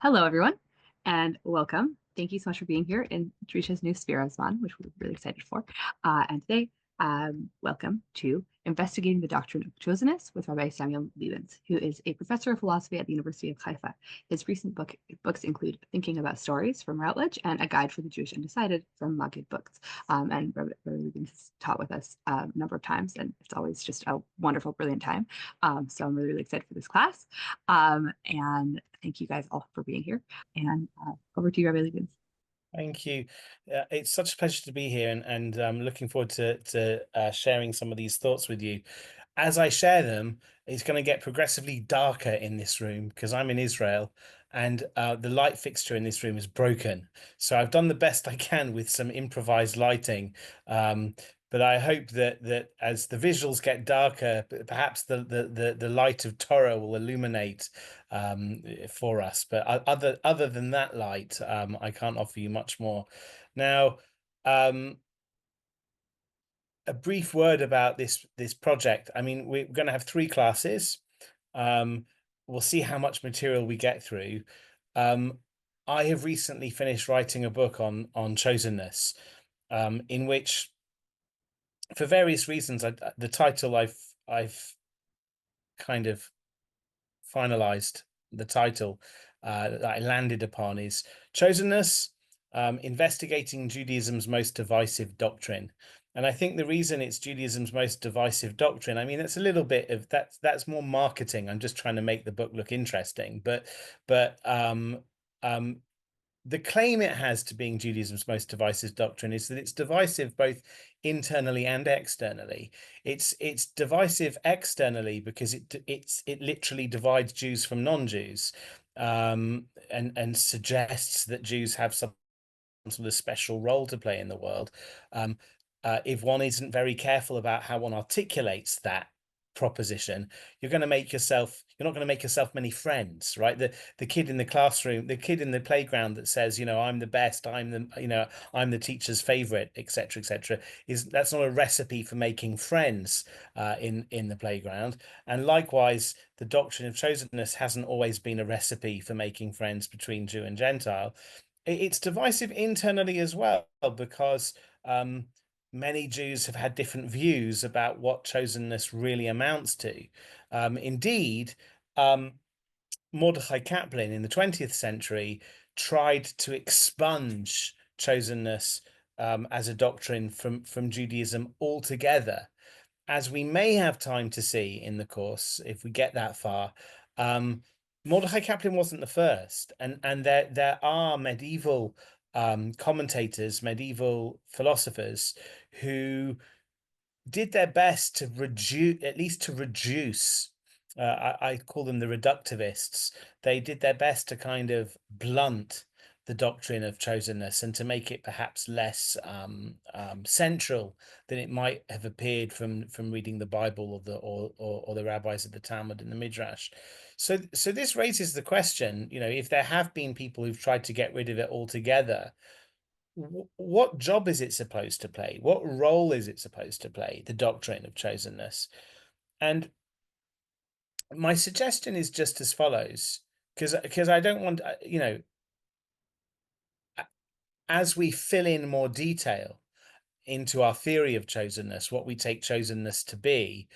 Hello, everyone, and welcome. Thank you so much for being here in Drisha's new Sphere Osman, which we're really excited for. And today, welcome to Investigating the Doctrine of Chosenness with Rabbi Samuel Lebens, who is a professor of philosophy at the University of Haifa. His recent books include Thinking About Stories from Routledge and A Guide for the Jewish Undecided from Maggid Books. And Rabbi Lebens has taught with us a number of times, and it's always just a wonderful, brilliant time. So I'm really, really excited for this class. And thank you guys all for being here. And over to you, Rabbi Lebens. Thank you. It's such a pleasure to be here, and looking forward to sharing some of these thoughts with you. As I share them, it's going to get progressively darker in this room because I'm in Israel, and the light fixture in this room is broken. So I've done the best I can with some improvised lighting. But I hope that as the visuals get darker, perhaps the light of Torah will illuminate for us. But other than that light, I can't offer you much more. Now, a brief word about this project. I mean, we're going to have 3 classes. We'll see how much material we get through. I have recently finished writing a book on chosenness, in which, for various reasons, the title I've kind of finalized. The title that I landed upon is Chosenness, Investigating Judaism's Most Divisive Doctrine. And I think the reason it's Judaism's most divisive doctrine, I mean, it's a little bit of that's more marketing. I'm just trying to make the book look interesting, but the claim it has to being Judaism's most divisive doctrine is that it's divisive both internally and externally. It's divisive externally because it literally divides Jews from non-Jews, and suggests that Jews have some sort of special role to play in the world. If one isn't very careful about how one articulates that proposition, you're not going to make yourself many friends, right? The kid in the classroom, the kid in the playground that says, I'm the best, I'm the teacher's favorite, etc., that's not a recipe for making friends in the playground. And likewise, the doctrine of chosenness hasn't always been a recipe for making friends between Jew and Gentile. It's divisive internally as well, because many Jews have had different views about what chosenness really amounts to. Indeed, Mordechai Kaplan in the 20th century tried to expunge chosenness as a doctrine from Judaism altogether. As we may have time to see in the course, if we get that far, Mordechai Kaplan wasn't the first, and there are medieval commentators, medieval philosophers who did their best to reduce, at least to reduce. I call them the reductivists. They did their best to kind of blunt the doctrine of chosenness and to make it perhaps less central than it might have appeared from reading the Bible or the rabbis of the Talmud and the Midrash. So this raises the question, if there have been people who've tried to get rid of it altogether, what job is it supposed to play? What role is it supposed to play, the doctrine of chosenness? And my suggestion is just as follows, because I don't want, as we fill in more detail into our theory of chosenness, what we take chosenness to be,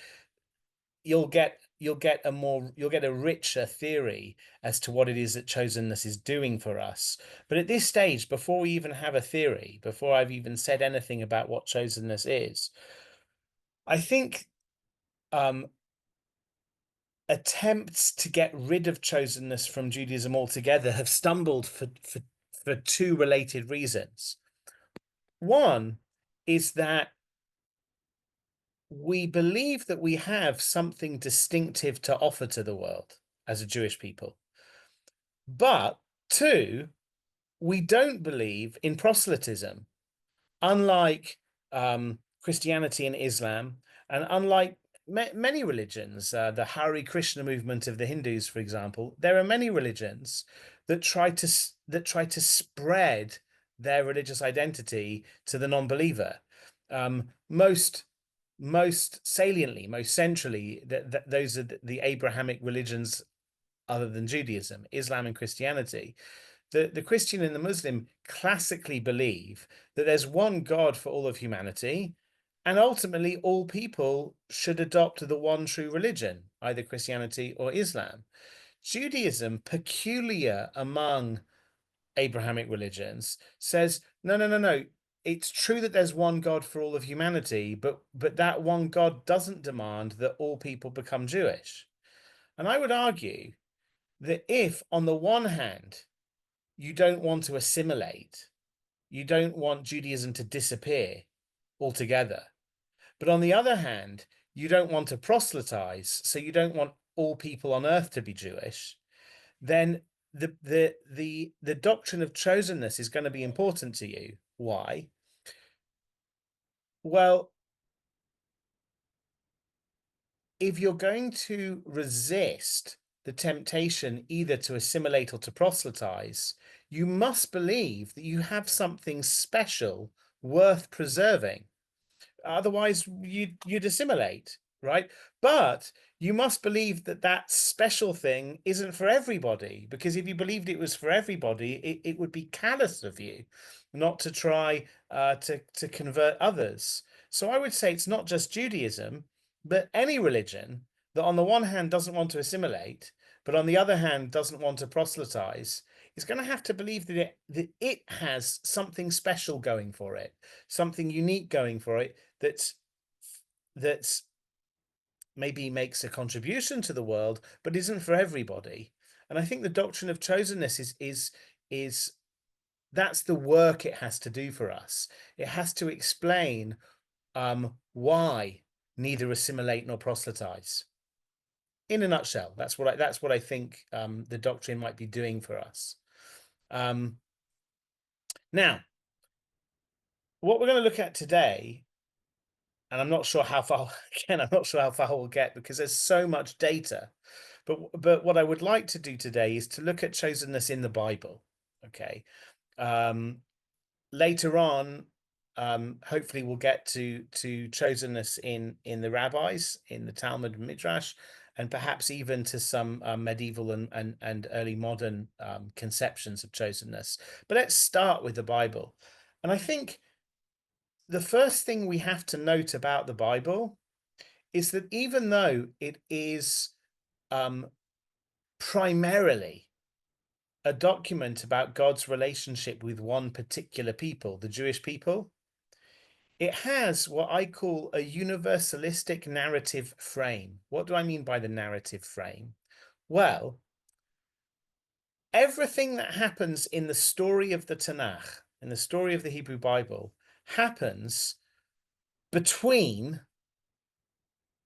you'll get a richer theory as to what it is that chosenness is doing for us. But at this stage, before we even have a theory, before I've even said anything about what chosenness is, I think attempts to get rid of chosenness from Judaism altogether have stumbled for 2 related reasons. One is that we believe that we have something distinctive to offer to the world as a Jewish people. But 2, we don't believe in proselytism, unlike Christianity and Islam, and unlike many religions, the Hare Krishna movement of the Hindus, for example. There are many religions that try to spread their religious identity to the non-believer. Most saliently, most centrally, those are the Abrahamic religions other than Judaism, Islam and Christianity. The Christian and the Muslim classically believe that there's one God for all of humanity, and ultimately all people should adopt the one true religion, either Christianity or Islam. Judaism, peculiar among Abrahamic religions, says, no, no, no, no. It's true that there's one God for all of humanity, but that one God doesn't demand that all people become Jewish. And I would argue that if, on the one hand, you don't want to assimilate, you don't want Judaism to disappear altogether, but on the other hand, you don't want to proselytize, so you don't want all people on earth to be Jewish, then the doctrine of chosenness is going to be important to you. Why? Well, if you're going to resist the temptation either to assimilate or to proselytize, you must believe that you have something special worth preserving. Otherwise, you'd assimilate, right? But you must believe that that special thing isn't for everybody, because if you believed it was for everybody, it would be callous of you not to try to convert others. So I would say it's not just Judaism, but any religion that on the one hand doesn't want to assimilate, but on the other hand doesn't want to proselytize, is going to have to believe that it has something special going for it, something unique going for it, that's maybe makes a contribution to the world, but isn't for everybody. And I think the doctrine of chosenness is that's the work it has to do for us. It has to explain why neither assimilate nor proselytize. In a nutshell, that's what I think the doctrine might be doing for us. Now, what we're going to look at today, and I'm not sure how far again, I'm not sure how far we'll get because there's so much data. But what I would like to do today is to look at chosenness in the Bible. Okay. Later on, hopefully we'll get to chosenness in the rabbis, in the Talmud and Midrash, and perhaps even to some medieval and early modern conceptions of chosenness. But let's start with the Bible. And I think the first thing we have to note about the Bible is that even though it is primarily a document about God's relationship with one particular people, the Jewish people, it has what I call a universalistic narrative frame. What do I mean by the narrative frame? Well, everything that happens in the story of the Tanakh, in the story of the Hebrew Bible, happens between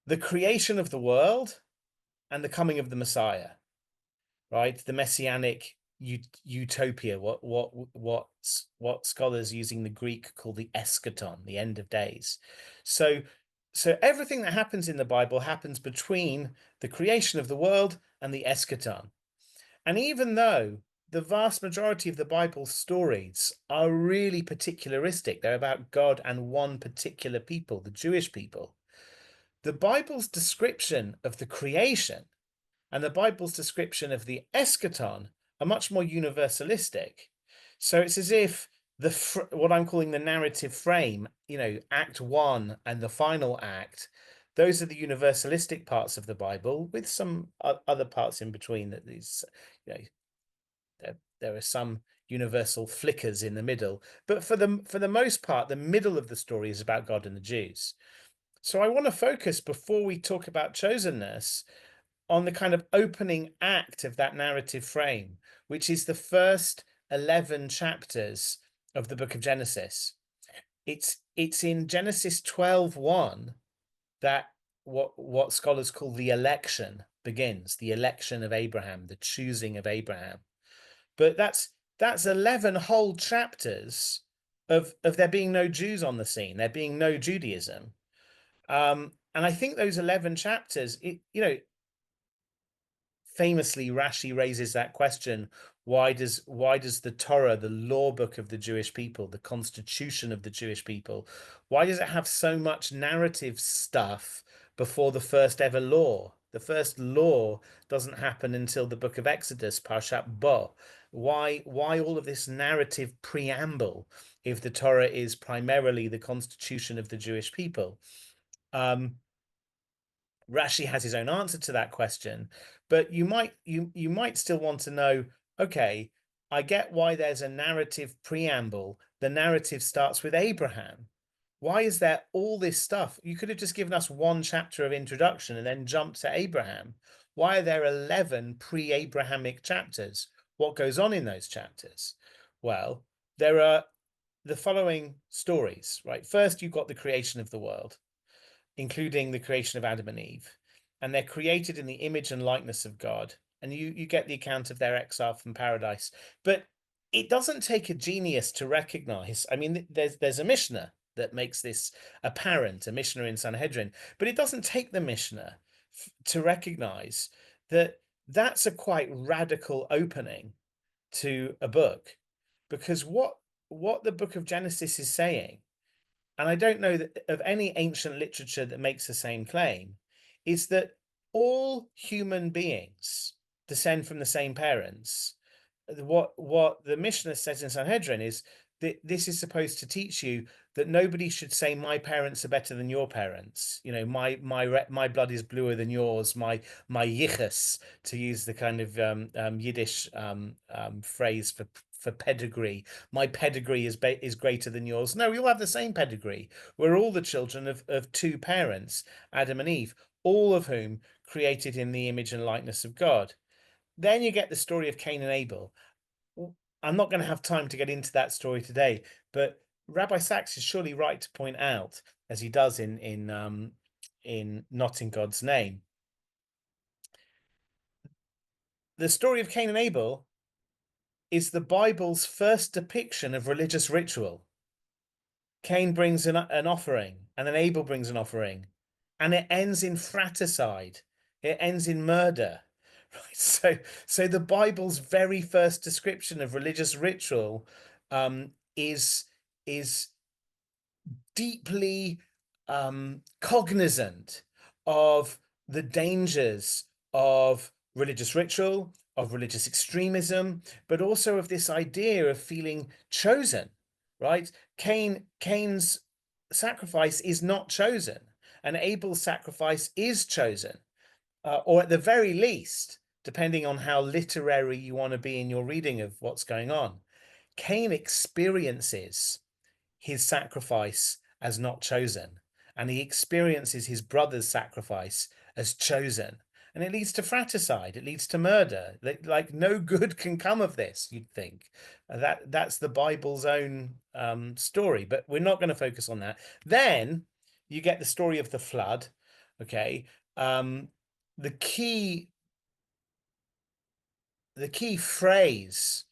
the creation of the world and the coming of the Messiah, right? The messianic utopia, what scholars using the Greek call the eschaton, the end of days. So everything that happens in the Bible happens between the creation of the world and the eschaton. And even though the vast majority of the Bible's stories are really particularistic, they're about God and one particular people, the Jewish people, the Bible's description of the creation and the Bible's description of the eschaton are much more universalistic. So it's as if what I'm calling the narrative frame, Act 1 and the final act, those are the universalistic parts of the Bible, with some other parts in between. That these, there are some universal flickers in the middle, but for the most part, the middle of the story is about God and the Jews. So I want to focus, before we talk about chosenness, on the kind of opening act of that narrative frame, which is the first 11 chapters of the book of Genesis. It's in Genesis 12:1 that what scholars call the election begins, the election of Abraham, the choosing of Abraham. But that's 11 whole chapters of there being no Jews on the scene, there being no Judaism. And I think those 11 chapters, famously Rashi raises that question: why does the Torah, the law book of the Jewish people, the constitution of the Jewish people, why does it have so much narrative stuff before the first ever law? The first law doesn't happen until the book of Exodus, Parshat Bo. Why all of this narrative preamble if the Torah is primarily the constitution of the Jewish people? Rashi has his own answer to that question, but you might still want to know, okay, I get why there's a narrative preamble. The narrative starts with Abraham. Why is there all this stuff? You could have just given us one chapter of introduction and then jumped to Abraham. Why are there 11 pre-Abrahamic chapters? What goes on in those chapters? Well, there are the following stories, right? First, you've got the creation of the world, including the creation of Adam and Eve. And they're created in the image and likeness of God. And you get the account of their exile from paradise. But it doesn't take a genius to recognize. I mean, there's a Mishnah that makes this apparent, a Mishnah in Sanhedrin, but it doesn't take the Mishnah to recognize that that's a quite radical opening to a book, because what the book of Genesis is saying, and I don't know of any ancient literature that makes the same claim, is that all human beings descend from the same parents. What the Mishnah says in Sanhedrin is that this is supposed to teach you that nobody should say my parents are better than your parents. You know, my blood is bluer than yours. My yichus, to use the kind of Yiddish phrase for pedigree. My pedigree is greater than yours. No, we all have the same pedigree. We're all the children of two parents, Adam and Eve, all of whom created in the image and likeness of God. Then you get the story of Cain and Abel. I'm not going to have time to get into that story today, but Rabbi Sachs is surely right to point out, as he does in Not in God's Name, the story of Cain and Abel is the Bible's first depiction of religious ritual. Cain brings an offering, and then Abel brings an offering, and it ends in fratricide. It ends in murder. Right? So the Bible's very first description of religious ritual is deeply cognizant of the dangers of religious ritual, of religious extremism, but also of this idea of feeling chosen, right? Cain's sacrifice is not chosen, and Abel's sacrifice is chosen, or at the very least, depending on how literary you want to be in your reading of what's going on, Cain experiences his sacrifice as not chosen, and he experiences his brother's sacrifice as chosen. And it leads to fratricide, it leads to murder. Like no good can come of this, you'd think. That's the Bible's own story, but we're not going to focus on that. Then you get the story of the flood. Okay. The key phrase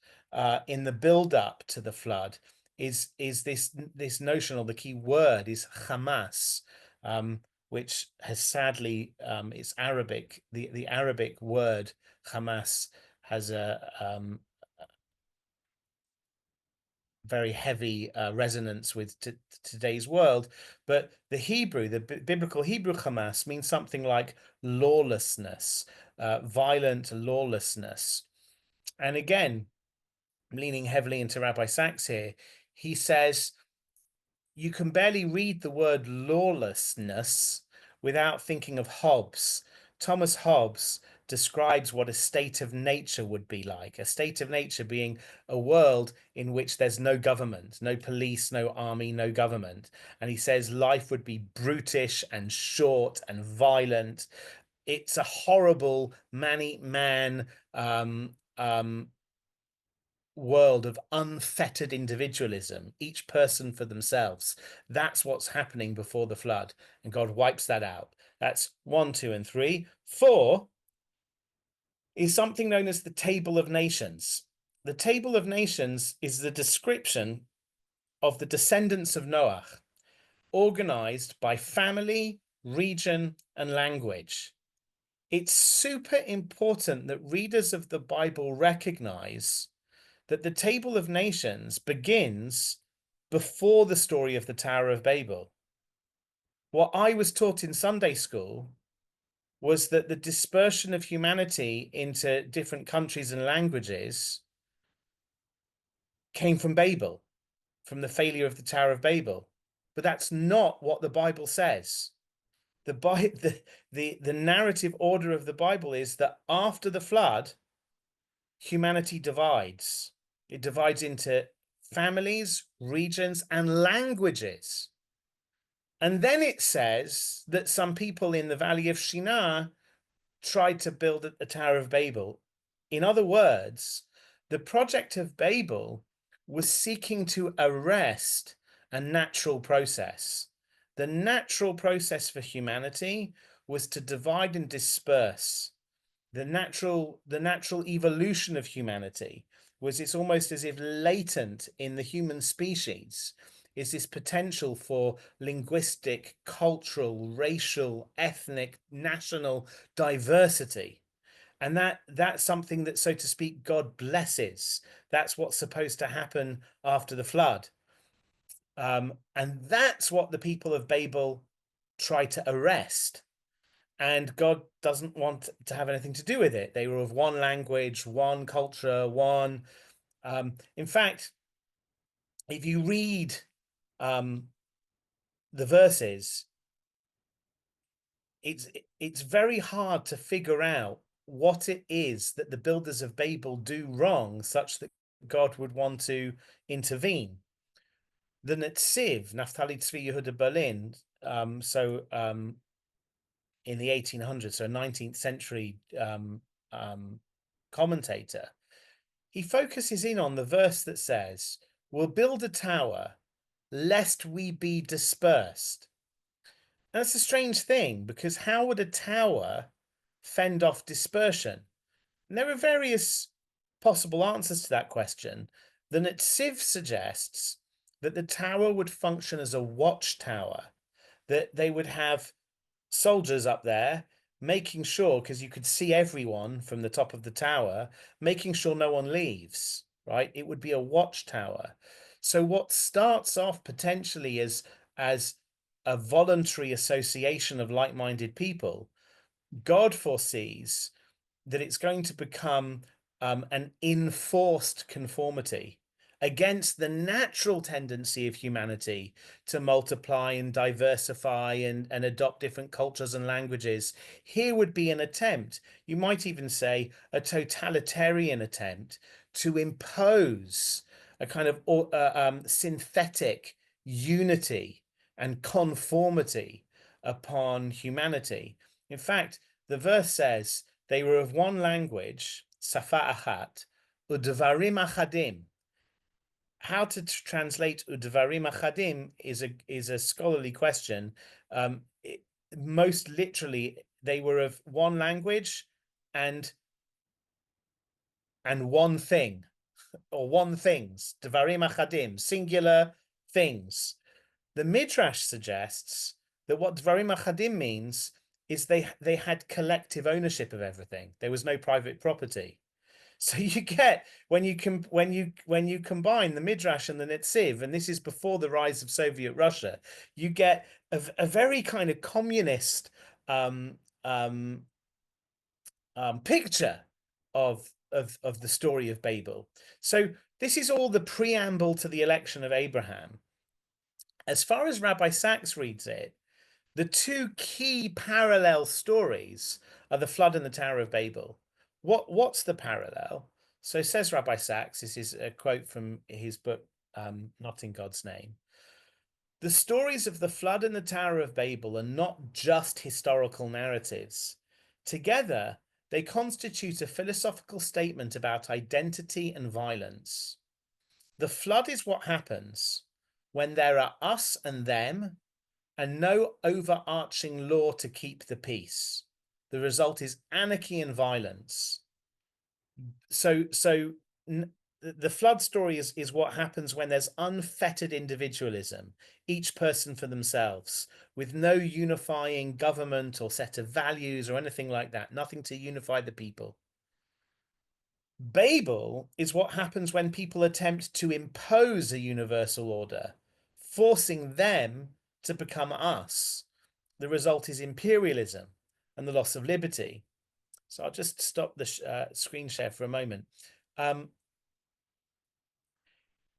in the build-up to the flood is this notion, or the key word is Hamas, which has sadly it's Arabic. The Arabic word Hamas has a very heavy resonance with today's world, but the Hebrew, the biblical Hebrew Hamas means something like lawlessness, violent lawlessness. And again, leaning heavily into Rabbi Sachs here, he says you can barely read the word lawlessness without thinking of Hobbes. Thomas Hobbes describes what a state of nature would be like, a state of nature being a world in which there's no government, no police, no army, no government. And he says life would be brutish and short and violent. It's a horrible man world of unfettered individualism, each person for themselves. That's what's happening before the flood, and God wipes that out. That's 1, 2, and 3. 4 is something known as the Table of Nations. The Table of Nations is the description of the descendants of Noah, organized by family, region, and language. It's super important that readers of the Bible recognize that the Table of Nations begins before the story of the Tower of Babel. What I was taught in Sunday school was that the dispersion of humanity into different countries and languages came from Babel, from the failure of the Tower of Babel. But that's not what the Bible says. The narrative order of the Bible is that after the flood, humanity divides. It divides into families, regions, and languages. And then it says that some people in the Valley of Shinar tried to build a Tower of Babel. In other words, the project of Babel was seeking to arrest a natural process. The natural process for humanity was to divide and disperse. The natural evolution of humanity was, it's almost as if latent in the human species is this potential for linguistic, cultural, racial, ethnic, national diversity. And that's something that, so to speak, God blesses. That's what's supposed to happen after the flood. And that's what the people of Babel try to arrest. And God doesn't want to have anything to do with it. They were of one language, one culture, one. In fact, if you read the verses, it's very hard to figure out what it is that the builders of Babel do wrong, such that God would want to intervene. The Netziv, Naphtali Tzvi Yehuda Berlin, in the 1800s, so a 19th century commentator, he focuses in on the verse that says, "We'll build a tower, lest we be dispersed." And that's a strange thing, because how would a tower fend off dispersion? And there are various possible answers to that question. The Netziv suggests that the tower would function as a watchtower, that they would have soldiers up there making sure, because you could see everyone from the top of the tower, making sure no one leaves, right? It would be a watchtower. So what starts off potentially as a voluntary association of like-minded people, God foresees that it's going to become an enforced conformity against the natural tendency of humanity to multiply and diversify and adopt different cultures and languages. Here would be an attempt, you might even say a totalitarian attempt, to impose a kind of synthetic unity and conformity upon humanity. In fact, the verse says they were of one language, safa achat, udvarim achadim. How to translate udvarim achadim is a scholarly question. Most literally, they were of one language and one thing, or one things. Dvarim achadim, singular things. The Midrash suggests that what Dvarim achadim means is they had collective ownership of everything. There was no private property. So you get, when you combine the Midrash and the Netziv, and this is before the rise of Soviet Russia, you get a very kind of communist picture of the story of Babel. So this is all the preamble to the election of Abraham. As far as Rabbi Sachs reads it, the two key parallel stories are the flood and the Tower of Babel. What's the parallel? So says Rabbi Sachs, this is a quote from his book, Not in God's Name. The stories of the flood and the Tower of Babel are not just historical narratives. Together, they constitute a philosophical statement about identity and violence. The flood is what happens when there are us and them, and no overarching law to keep the peace. The result is anarchy and violence. So the flood story is what happens when there's unfettered individualism, each person for themselves, with no unifying government or set of values or anything like that, nothing to unify the people. Babel is what happens when people attempt to impose a universal order, forcing them to become us. The result is imperialism, and the loss of liberty. So I'll just stop the screen share for a moment.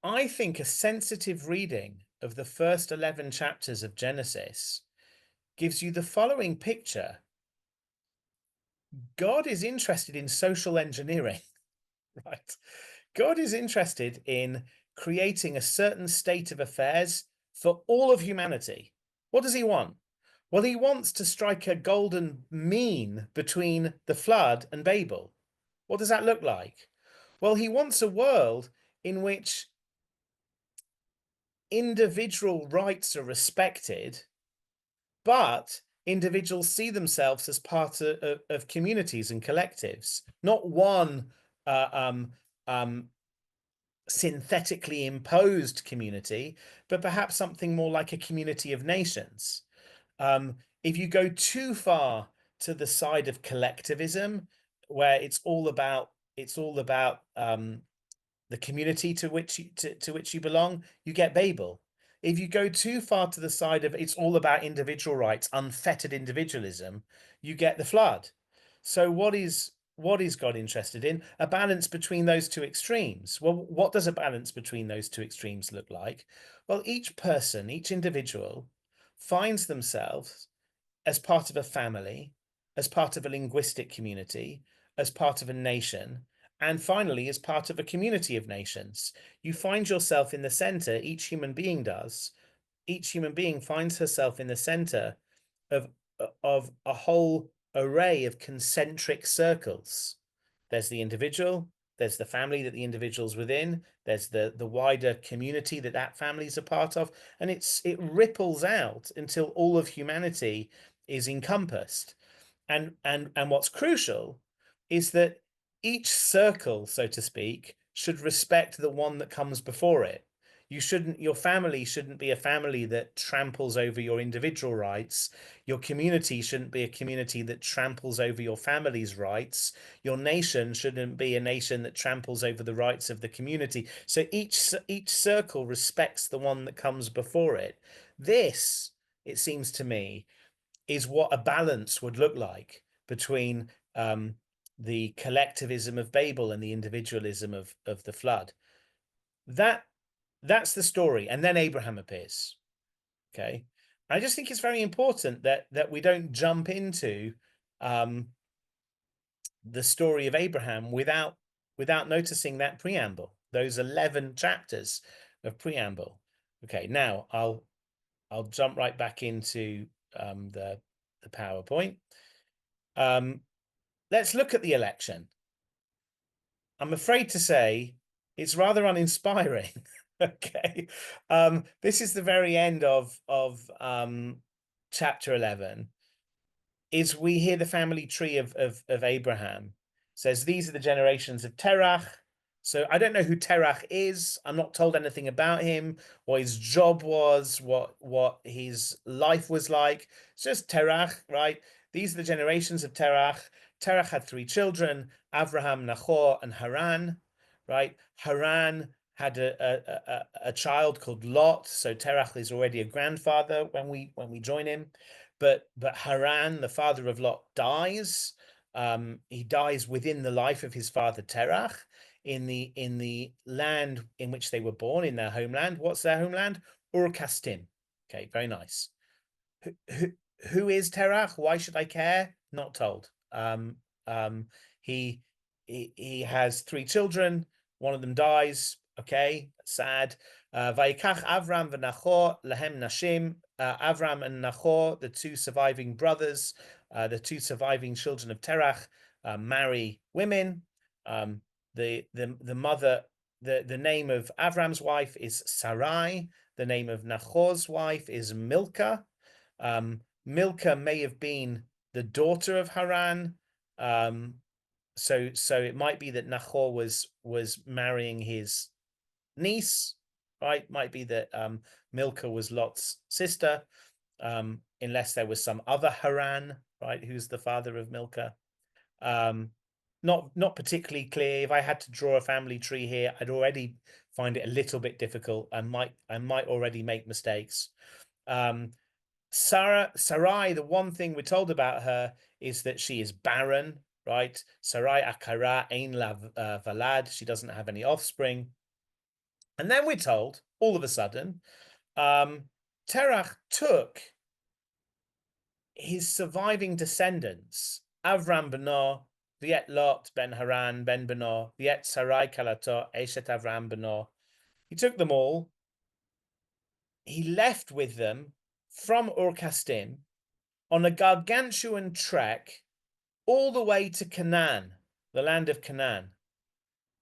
I think a sensitive reading of the first 11 chapters of Genesis gives you the following picture. God is interested in social engineering, right? God is interested in creating a certain state of affairs for all of humanity. What does he want? Well, he wants to strike a golden mean between the flood and Babel. What does that look like? Well, he wants a world in which individual rights are respected, but individuals see themselves as part of communities and collectives, not one uh, um, um, synthetically imposed community, but perhaps something more like a community of nations. If you go too far to the side of collectivism, where it's all about the community to which you belong, you get Babel. If you go too far to the side of it's all about individual rights, unfettered individualism, you get the flood. So what is God interested in? A balance between those two extremes. Well, what does a balance between those two extremes look like? Well, each person, each individual finds themselves as part of a family, as part of a linguistic community, as part of a nation, and finally, as part of a community of nations. You find yourself in the center, each human being does. Each human being finds herself in the center of, of a whole array of concentric circles. There's the individual, there's the family that the individual's within, there's the wider community that family's a part of, and it ripples out until all of humanity is encompassed. And what's crucial is that each circle, so to speak, should respect the one that comes before it. Your family shouldn't be a family that tramples over your individual rights. Your community shouldn't be a community that tramples over your family's rights. Your nation shouldn't be a nation that tramples over the rights of the community. So each circle respects the one that comes before it. This, it seems to me, is what a balance would look like between the collectivism of Babel and the individualism of the flood. That's the story. And then Abraham appears. Okay. I just think it's very important that we don't jump into the story of Abraham without noticing that preamble, those 11 chapters of preamble. Okay, now I'll jump right back into the PowerPoint. Let's look at the election. I'm afraid to say it's rather uninspiring. Okay, this is the very end of chapter 11. Is we hear the family tree of Abraham. It says these are the generations of Terach. So I don't know who Terach is. I'm not told anything about him, what his job was, what his life was like. It's just Terach, right? These are the generations of Terach. Terach had 3 children, Avraham, Nahor, and Haran, right? Haran had a child called Lot. So Terach is already a grandfather when we join him. But Haran, the father of Lot, dies. He dies within the life of his father Terach in the land in which they were born, in their homeland. What's their homeland? Ur-Kasdim. Okay, very nice. Who is Terach? Why should I care? Not told. Um, he has 3 children. One of them dies. Okay, sad. Vayikach Avram v'Nachor lehem nashim. Avram and Nahor, the 2 surviving brothers, the 2 surviving children of Terach, marry women. The mother, the name of Avram's wife is Sarai. The name of Nahor's wife is Milcah. Milcah may have been the daughter of Haran. So it might be that Nahor was marrying his niece, right? Might be that Milcah was Lot's sister, unless there was some other Haran, right, who's the father of Milcah. Not particularly clear. If I had to draw a family tree here, I'd already find it a little bit difficult. I might already make mistakes. Sarai, the one thing we're told about her is that she is barren, right? Sarai akara ein la valad. She doesn't have any offspring. And then we're told, all of a sudden, Terach took his surviving descendants, Avram beno, Viet Lot ben Haran ben beno, Viet Sarai kalato, Eshet Avram beno. He took them all. He left with them from Ur-Kasdim on a gargantuan trek all the way to Canaan, the land of Canaan.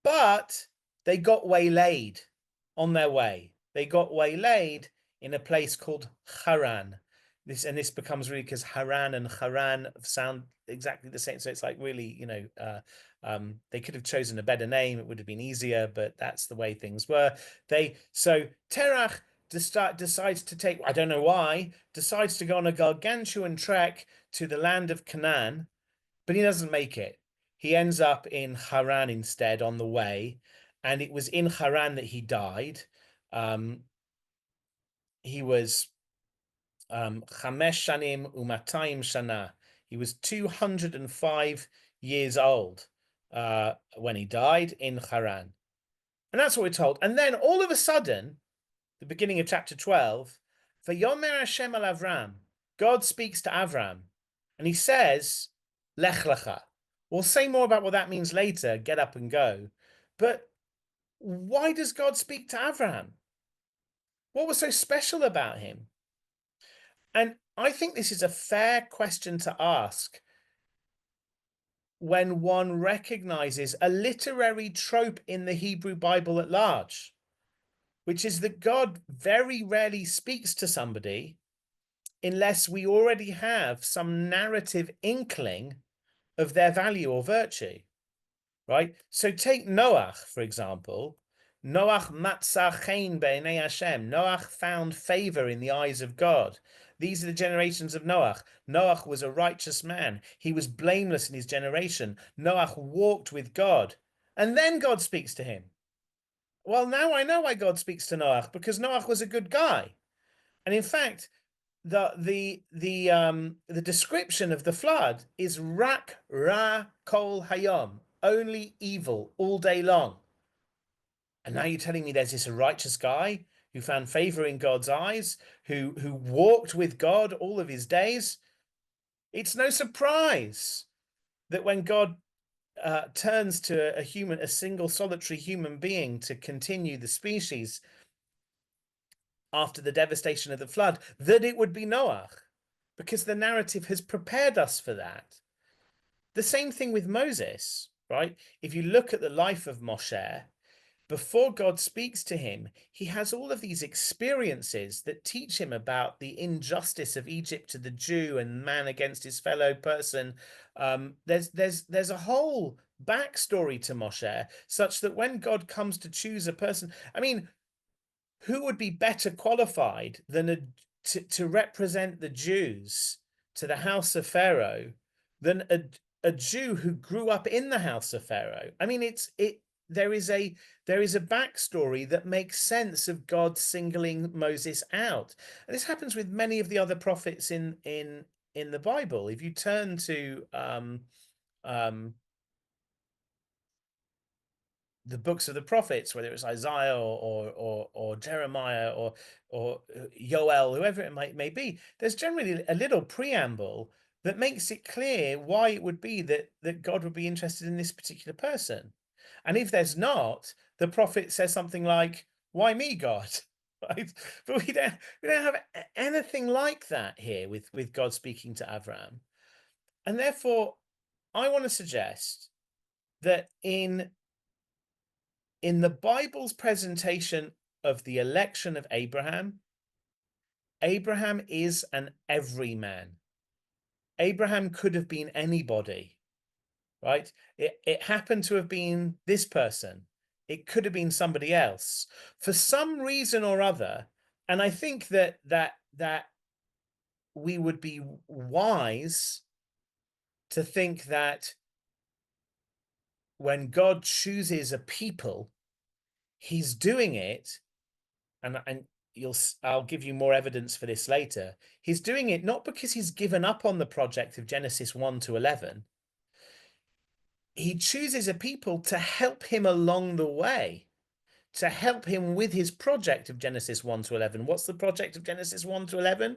But they got waylaid on their way. They got waylaid in a place called Haran. This becomes really because Haran and Haran sound exactly the same. So it's like really, they could have chosen a better name. It would have been easier, but that's the way things were. So Terach decides to take, I don't know why, decides to go on a gargantuan trek to the land of Canaan, but he doesn't make it. He ends up in Haran instead on the way, and it was in Haran that he died. He was Chamesh Shanim Umatayim Shana. He was 205 years old when he died in Haran. And that's what we're told. And then all of a sudden, the beginning of chapter 12, Vayomer Hashem al Avram, God speaks to Avram, and he says, Lech lecha. We'll say more about what that means later, get up and go. But why does God speak to Avram? What was so special about him? And I think this is a fair question to ask when one recognizes a literary trope in the Hebrew Bible at large, which is that God very rarely speaks to somebody unless we already have some narrative inkling of their value or virtue, right? So take Noach, for example. Noach matzah chen b'nei Hashem. Noach found favor in the eyes of God. These are the generations of Noach. Noach was a righteous man. He was blameless in his generation. Noach walked with God. And then God speaks to him. Well, now I know why God speaks to Noach, because Noach was a good guy. And in fact, the description of the flood is rak ra kol hayom, only evil all day long. And now you're telling me there's this righteous guy who found favor in God's eyes, who walked with God all of his days. It's no surprise that when God turns to a single solitary human being to continue the species after the devastation of the flood, that it would be Noah, because the narrative has prepared us for that. The same thing with Moses, right? If you look at the life of Moshe, before God speaks to him, he has all of these experiences that teach him about the injustice of Egypt to the Jew and man against his fellow person. There's a whole backstory to Moshe, such that when God comes to choose a person, I mean, who would be better qualified than to represent the Jews to the house of Pharaoh than a Jew who grew up in the house of Pharaoh? I mean, there is a backstory that makes sense of God singling Moses out, and this happens with many of the other prophets in the Bible. If you turn to the books of the prophets, whether it's Isaiah or Jeremiah or Yoel, whoever it may be, there's generally a little preamble that makes it clear why it would be that God would be interested in this particular person. And if there's not, the prophet says something like, "Why me, God?" Right? But we don't have anything like that here with God speaking to Avram. And therefore, I want to suggest that in the Bible's presentation of the election of Abraham, Abraham is an everyman. Abraham could have been anybody, right? It happened to have been this person. It could have been somebody else. For some reason or other, and I think that we would be wise to think that when God chooses a people, he's doing it, and I'll give you more evidence for this later. He's doing it not because he's given up on the project of Genesis 1 to 11. He chooses a people to help him along the way, to help him with his project of Genesis 1 to 11. What's the project of Genesis 1 to 11?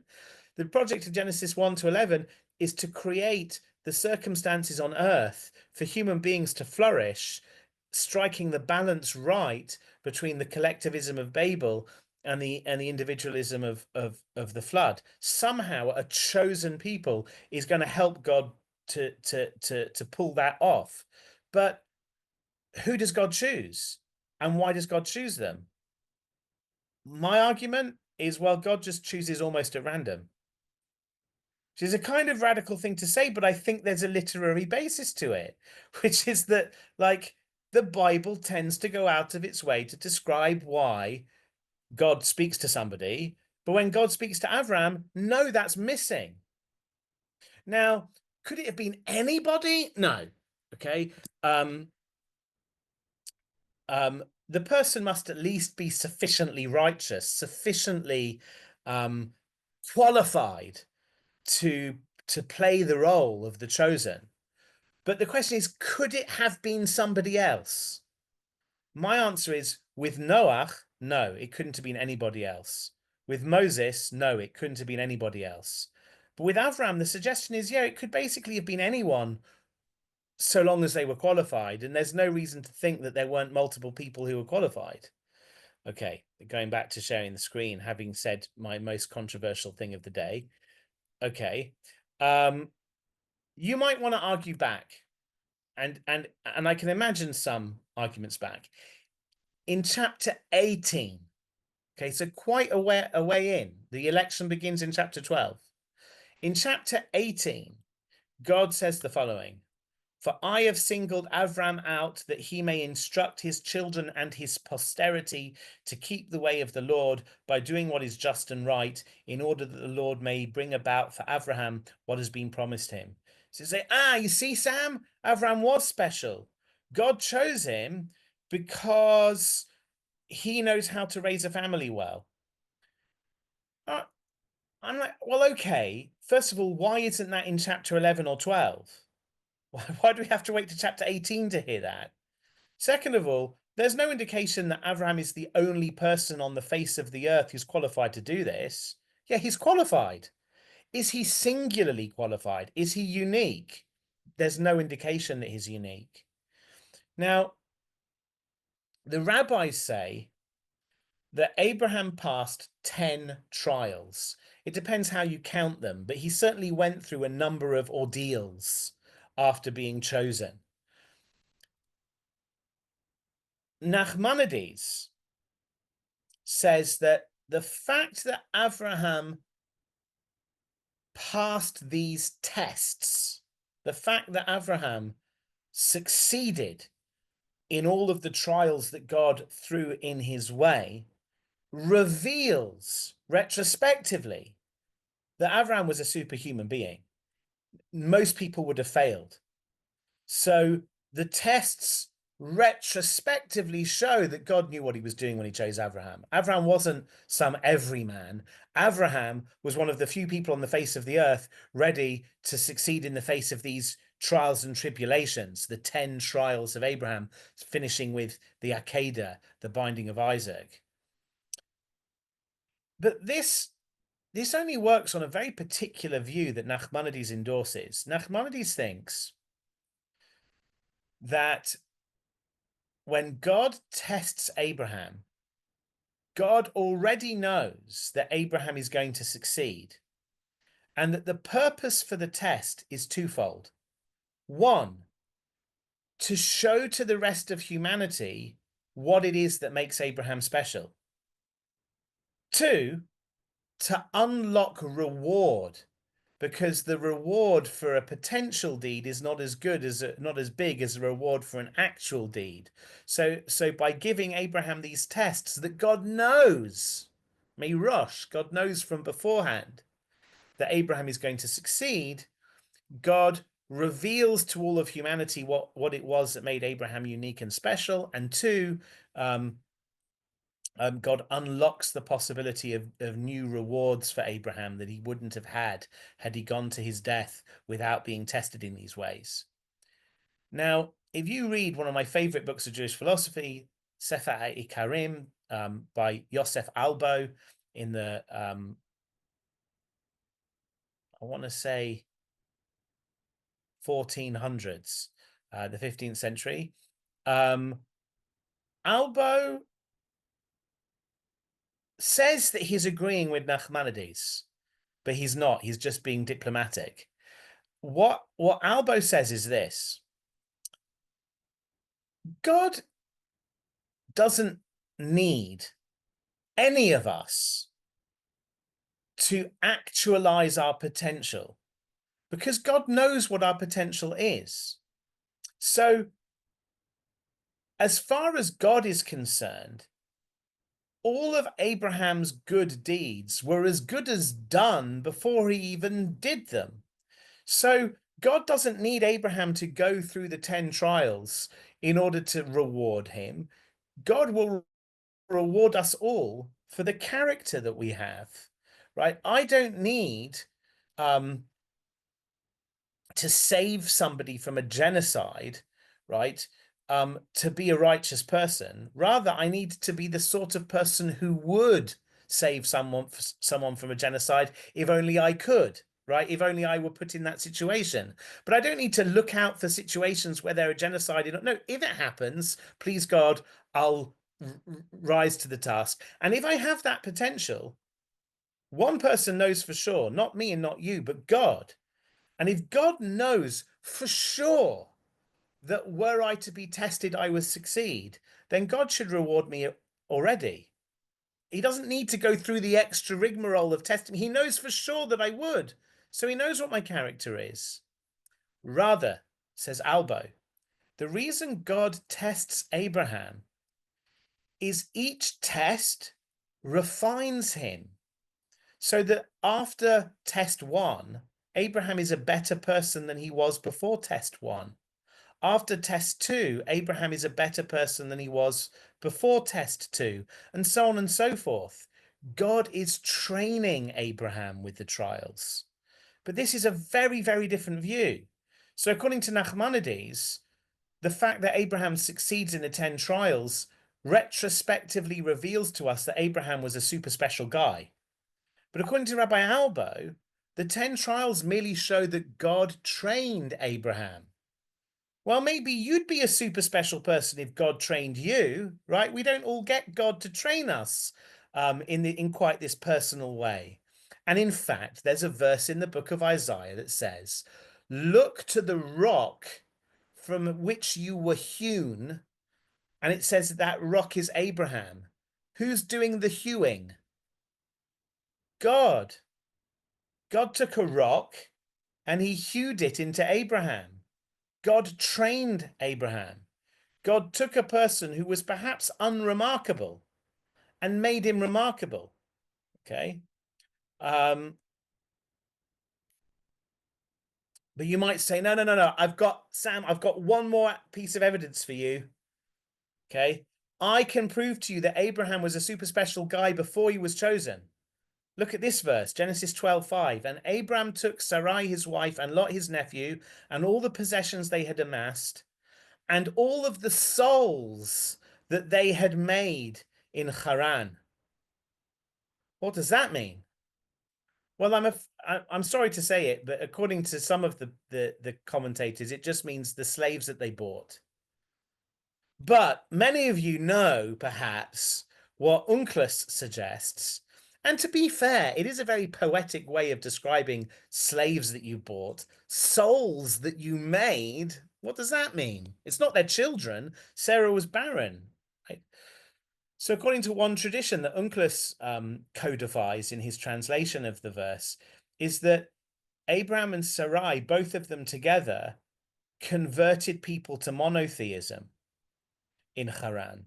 The project of Genesis 1 to 11 is to create the circumstances on earth for human beings to flourish, striking the balance right between the collectivism of Babel and the individualism of the flood. Somehow a chosen people is going to help God to pull that off. But who does God choose? And why does God choose them? My argument is, well, God just chooses almost at random, which is a kind of radical thing to say, but I think there's a literary basis to it, which is that, like, the Bible tends to go out of its way to describe why God speaks to somebody, but when God speaks to Avram, no, that's missing. Now, could it have been anybody? No. Okay. The person must at least be sufficiently righteous, sufficiently qualified to play the role of the chosen. But the question is, could it have been somebody else? My answer is, with Noah, no, it couldn't have been anybody else. With Moses, no, it couldn't have been anybody else. But with Avram, the suggestion is, yeah, it could basically have been anyone so long as they were qualified. And there's no reason to think that there weren't multiple people who were qualified. Okay, going back to sharing the screen, having said my most controversial thing of the day. Okay, you might want to argue back, and I can imagine some arguments back in chapter 18. Okay, so quite a way in. The election begins in chapter 12. In chapter 18, God says the following: "For I have singled Avram out that he may instruct his children and his posterity to keep the way of the Lord by doing what is just and right, in order that the Lord may bring about for Abraham what has been promised him." So you say, you see, Sam, Avram was special. God chose him because he knows how to raise a family well. I'm like, well, okay. First of all, why isn't that in chapter 11 or 12? Why do we have to wait to chapter 18 to hear that? Second of all, there's no indication that Avram is the only person on the face of the earth who's qualified to do this. Yeah, he's qualified. Is he singularly qualified? Is he unique? There's no indication that he's unique. Now, the rabbis say that Abraham passed 10 trials. It depends how you count them, but he certainly went through a number of ordeals after being chosen. Nachmanides says that the fact that Abraham passed these tests, the fact that Abraham succeeded in all of the trials that God threw in his way, reveals retrospectively that Abraham was a superhuman being. Most people would have failed. So the tests retrospectively show that God knew what he was doing when he chose Abraham. Abraham wasn't some everyman. Abraham was one of the few people on the face of the earth ready to succeed in the face of these trials and tribulations, the 10 trials of Abraham, finishing with the Akedah, the binding of Isaac. But this only works on a very particular view that Nachmanides endorses. Nachmanides thinks that when God tests Abraham, God already knows that Abraham is going to succeed, and that the purpose for the test is twofold. One, to show to the rest of humanity what it is that makes Abraham special. Two, to unlock reward, because the reward for a potential deed is not as big as the reward for an actual deed. So by giving Abraham these tests that God knows, God knows from beforehand that Abraham is going to succeed, God reveals to all of humanity what it was that made Abraham unique and special. And two, God unlocks the possibility of new rewards for Abraham that he wouldn't have had he gone to his death without being tested in these ways. Now, if you read one of my favorite books of Jewish philosophy, Sefer Ikarim, by Yosef Albo, in the I want to say 1400s, the 15th century, Albo says that he's agreeing with Nachmanides, but he's not. He's just being diplomatic. What Albo says is this: God doesn't need any of us to actualize our potential because God knows what our potential is. So, as far as God is concerned, all of Abraham's good deeds were as good as done before he even did them. So God doesn't need Abraham to go through the 10 trials in order to reward him. God will reward us all for the character that we have, right? I don't need to save somebody from a genocide, right? To be a righteous person. Rather, I need to be the sort of person who would save someone from a genocide if only I could, right? If only I were put in that situation. But I don't need to look out for situations where there are genocide. No, if it happens, please God, I'll rise to the task. And if I have that potential, one person knows for sure, not me and not you, but God. And if God knows for sure that were I to be tested, I would succeed, then God should reward me already. He doesn't need to go through the extra rigmarole of testing. He knows for sure that I would. So he knows what my character is. Rather, says Albo, the reason God tests Abraham is each test refines him so that after test one, Abraham is a better person than he was before test one. After test two, Abraham is a better person than he was before test two, and so on and so forth. God is training Abraham with the trials. But this is a very, very different view. So according to Nachmanides, the fact that Abraham succeeds in the 10 trials retrospectively reveals to us that Abraham was a super special guy. But according to Rabbi Albo, the 10 trials merely show that God trained Abraham. Well, maybe you'd be a super special person if God trained you, right? We don't all get God to train us in quite this personal way. And in fact, there's a verse in the book of Isaiah that says, look to the rock from which you were hewn. And it says that rock is Abraham. Who's doing the hewing? God. God took a rock and he hewed it into Abraham. God trained Abraham. God took a person who was perhaps unremarkable and made him remarkable. Okay. But you might say, no. I've got one more piece of evidence for you. Okay. I can prove to you that Abraham was a super special guy before he was chosen. Look at this verse, Genesis 12:5. And Abraham took Sarai his wife and Lot his nephew and all the possessions they had amassed and all of the souls that they had made in Haran. What does that mean? Well, I'm sorry to say it, but according to some of the commentators, it just means the slaves that they bought. But many of you know, perhaps, what Unclus suggests. And to be fair, it is a very poetic way of describing slaves that you bought, souls that you made. What does that mean? It's not their children. Sarah was barren. Right? So according to one tradition that Unclus codifies in his translation of the verse, is that Abraham and Sarai, both of them together, converted people to monotheism in Haran.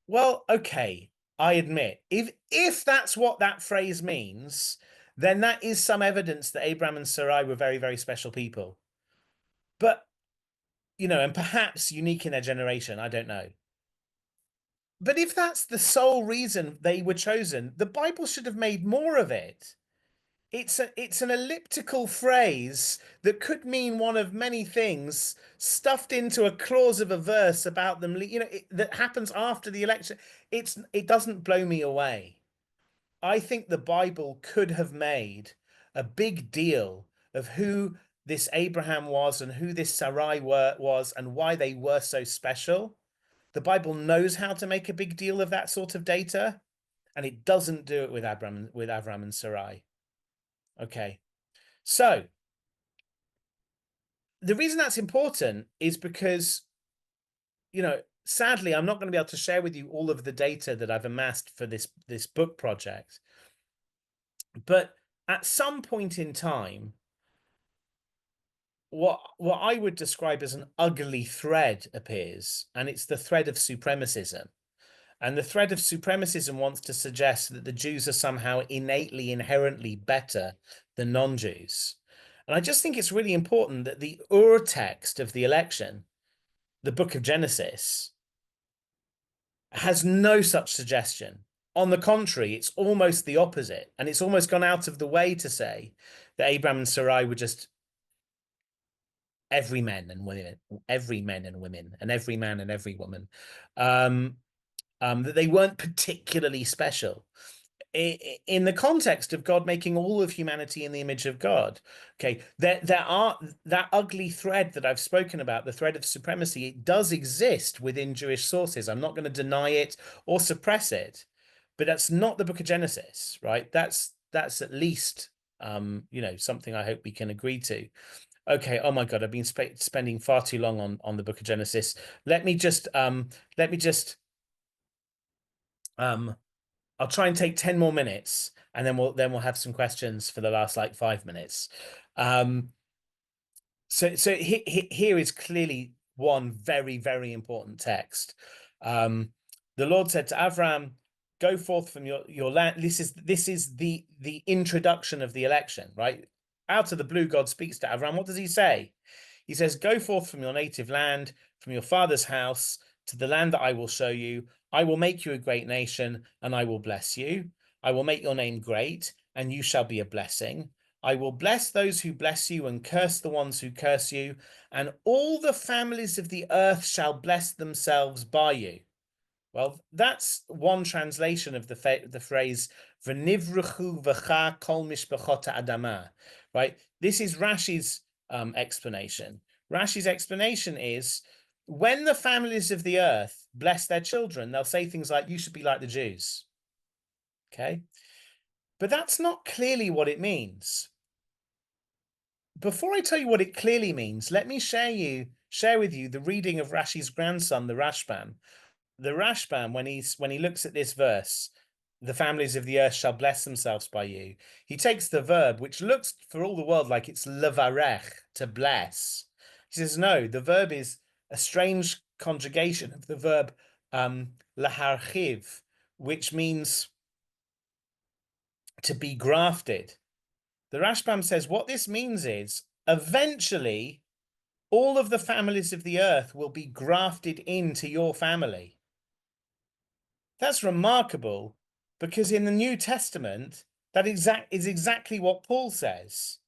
Well, okay, I admit, if that's what that phrase means, then that is some evidence that Abraham and Sarai were very, very special people. But, and perhaps unique in their generation, I don't know. But if that's the sole reason they were chosen, the Bible should have made more of it. It's an elliptical phrase that could mean one of many things stuffed into a clause of a verse about them, that happens after the election. It doesn't blow me away. I think the Bible could have made a big deal of who this Abraham was and who this Sarai was and why they were so special. The Bible knows how to make a big deal of that sort of data, and it doesn't do it with Avram and Sarai. Okay. So the reason that's important is because, sadly, I'm not going to be able to share with you all of the data that I've amassed for this book project. But at some point in time, what I would describe as an ugly thread appears, and it's the thread of supremacism. And the thread of supremacism wants to suggest that the Jews are somehow innately, inherently better than non-Jews. And I just think it's really important that the ur text of the election, the book of Genesis, has no such suggestion. On the contrary, it's almost the opposite. And it's almost gone out of the way to say that Abraham and Sarai were just every men and women, and every man and every woman. That they weren't particularly special in the context of God making all of humanity in the image of God. Okay, there are that ugly thread that I've spoken about, the thread of supremacy. It does exist within Jewish sources. I'm not going to deny it or suppress it, but that's not the book of Genesis, right? That's at least something I hope we can agree to. Okay. Oh my God, I've been spending far too long on the book of Genesis. Let me just I'll try and take 10 more minutes, and then we'll have some questions for the last like 5 minutes. So here is clearly one very, very important text. The Lord said to Avram, "Go forth from your land." This is the introduction of the election, right? Out of the blue, God speaks to Avram. What does he say? He says, "Go forth from your native land, from your father's house, to the land that I will show you. I will make you a great nation, and I will bless you. I will make your name great, and you shall be a blessing. I will bless those who bless you and curse the ones who curse you, and all the families of the earth shall bless themselves by you." Well, that's one translation of the phrase "V'nivruchu v'cha kol mishpachot adama," right? This is Rashi's explanation. Rashi's explanation is, when the families of the earth bless their children, they'll say things like, "You should be like the Jews." Okay, but that's not clearly what it means. Before I tell you what it clearly means, let me share with you the reading of Rashi's grandson, the Rashbam. The Rashbam, when he looks at this verse, "The families of the earth shall bless themselves by you," he takes the verb, which looks for all the world like it's levarech, to bless. He says, no, the verb is a strange conjugation of the verb laharchiv, which means to be grafted. The Rashbam says what this means is eventually all of the families of the earth will be grafted into your family. That's remarkable, because in the New Testament, that is exactly what Paul says,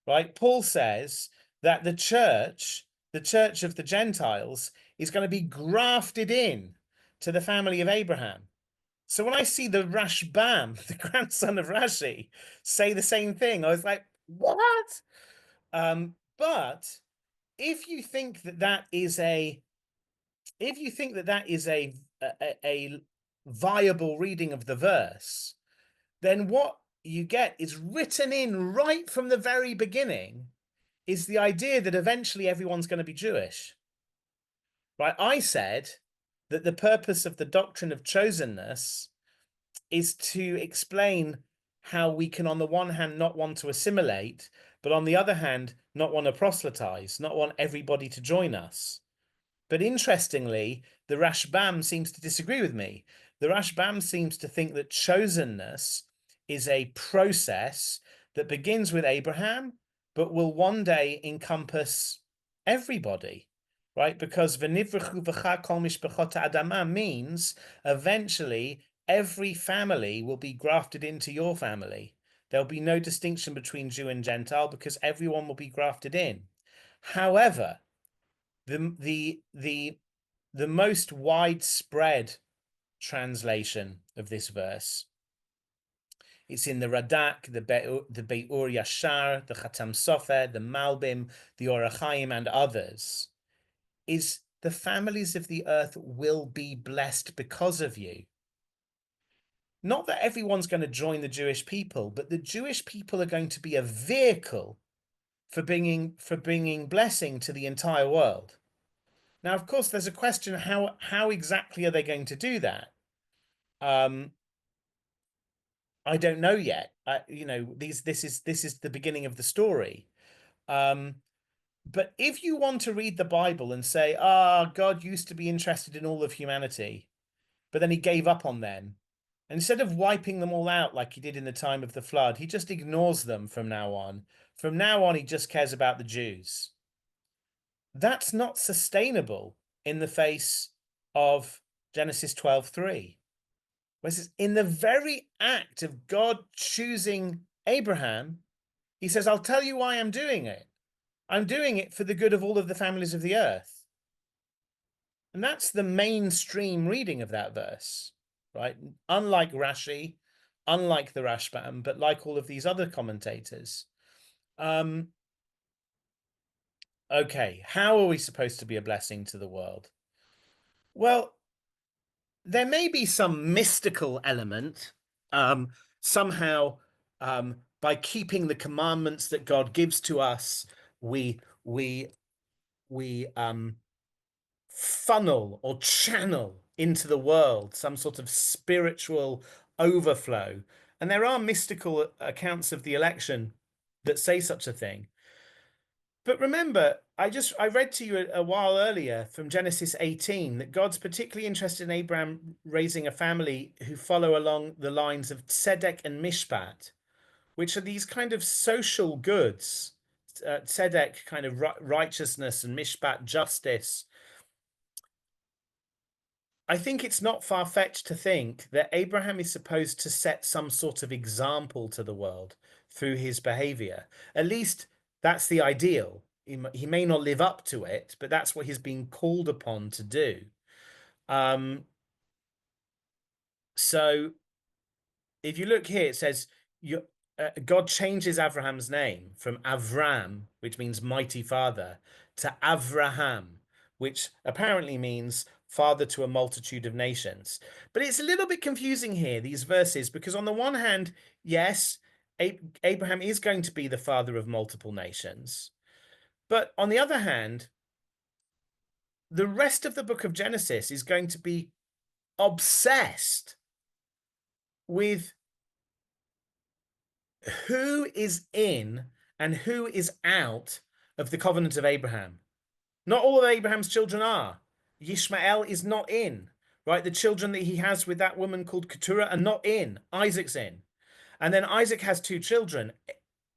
right? Paul says that the church of the Gentiles, is going to be grafted in to the family of Abraham. So when I see the Rashbam, the grandson of Rashi, say the same thing, I was like, what? But if you think that is a viable reading of the verse, then what you get is written in right from the very beginning is the idea that eventually everyone's going to be Jewish. Right? I said that the purpose of the doctrine of chosenness is to explain how we can, on the one hand, not want to assimilate, but on the other hand, not want to proselytize, not want everybody to join us. But interestingly, the Rashbam seems to disagree with me. The Rashbam seems to think that chosenness is a process that begins with Abraham, but will one day encompass everybody, right? Because v'nivruchu v'cha kol mishpachot adama means eventually every family will be grafted into your family. There'll be no distinction between Jew and Gentile because everyone will be grafted in. However, the most widespread translation of this verse, it's in the Radak, the Beur Yashar, the Chatam Sofer, the Malbim, the Orachaim, and others, is the families of the earth will be blessed because of you. Not that everyone's going to join the Jewish people, but the Jewish people are going to be a vehicle for bringing blessing to the entire world. Now, of course, there's a question: how exactly are they going to do that? I don't know yet. This is the beginning of the story. But if you want to read the Bible and say, God used to be interested in all of humanity, but then he gave up on them. And instead of wiping them all out like he did in the time of the flood, he just ignores them from now on. From now on, he just cares about the Jews. That's not sustainable in the face of Genesis 12:3. Where it says, in the very act of God choosing Abraham, he says, I'll tell you why I'm doing it. I'm doing it for the good of all of the families of the earth. And that's the mainstream reading of that verse, right? Unlike Rashi, unlike the Rashbam, but like all of these other commentators. Okay, how are we supposed to be a blessing to the world? Well, there may be some mystical element, somehow, by keeping the commandments that God gives to us, we funnel or channel into the world some sort of spiritual overflow. And there are mystical accounts of the election that say such a thing. But remember, I read to you a while earlier from Genesis 18 that God's particularly interested in Abraham raising a family who follow along the lines of tzedek and mishpat, which are these kind of social goods. Tzedek, kind of righteousness, and mishpat, justice. I think it's not far-fetched to think that Abraham is supposed to set some sort of example to the world through his behavior. At least that's the ideal. He may not live up to it, but that's what he's being called upon to do. So if you look here, it says God changes Abraham's name from Avram, which means mighty father, to Avraham, which apparently means father to a multitude of nations. But it's a little bit confusing here, these verses, because on the one hand, yes, Abraham is going to be the father of multiple nations. But on the other hand, the rest of the book of Genesis is going to be obsessed with who is in and who is out of the covenant of Abraham. Not all of Abraham's children are. Yishmael is not in, right? The children that he has with that woman called Keturah are not in. Isaac's in. And then Isaac has two children,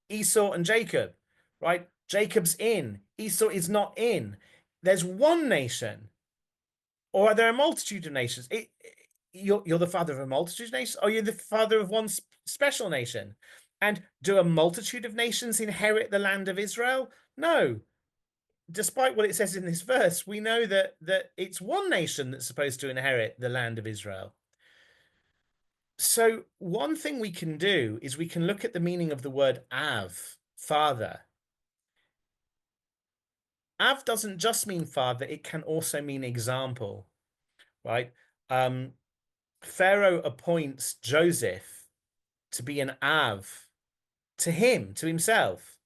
Esau and Jacob, right? Jacob's in. Esau is not in. There's one nation, or are there a multitude of nations? You're the father of a multitude of nations, or you're the father of one special nation? And do a multitude of nations inherit the land of Israel? No. Despite what it says in this verse, we know that it's one nation that's supposed to inherit the land of Israel. So one thing we can do is we can look at the meaning of the word Av, father. Av doesn't just mean father, it can also mean example, right? Pharaoh appoints Joseph to be an Av to him, to himself.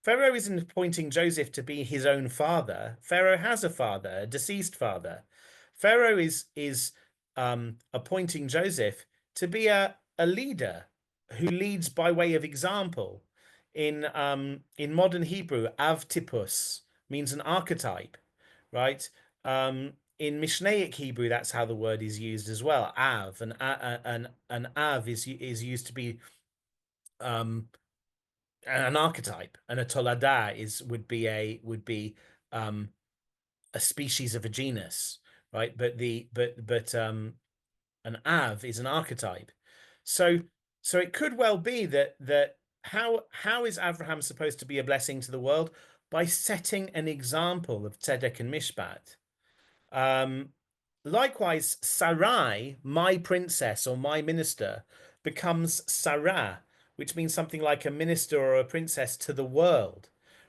Pharaoh isn't appointing Joseph to be his own father. Pharaoh has a father, a deceased father. Pharaoh is appointing Joseph to be a leader who leads by way of example. In modern Hebrew, avtipus means an archetype, right? In Mishnaic Hebrew, that's how the word is used as well. Av, an av is used to be an archetype, and a tolada would be a species of a genus, right? But an Av is an archetype. So it could well be that how is Abraham supposed to be a blessing to the world? By setting an example of tzedek and mishpat. Um, Likewise, Sarai, my princess or my minister, becomes Sarah, which means something like a minister or a princess to the world,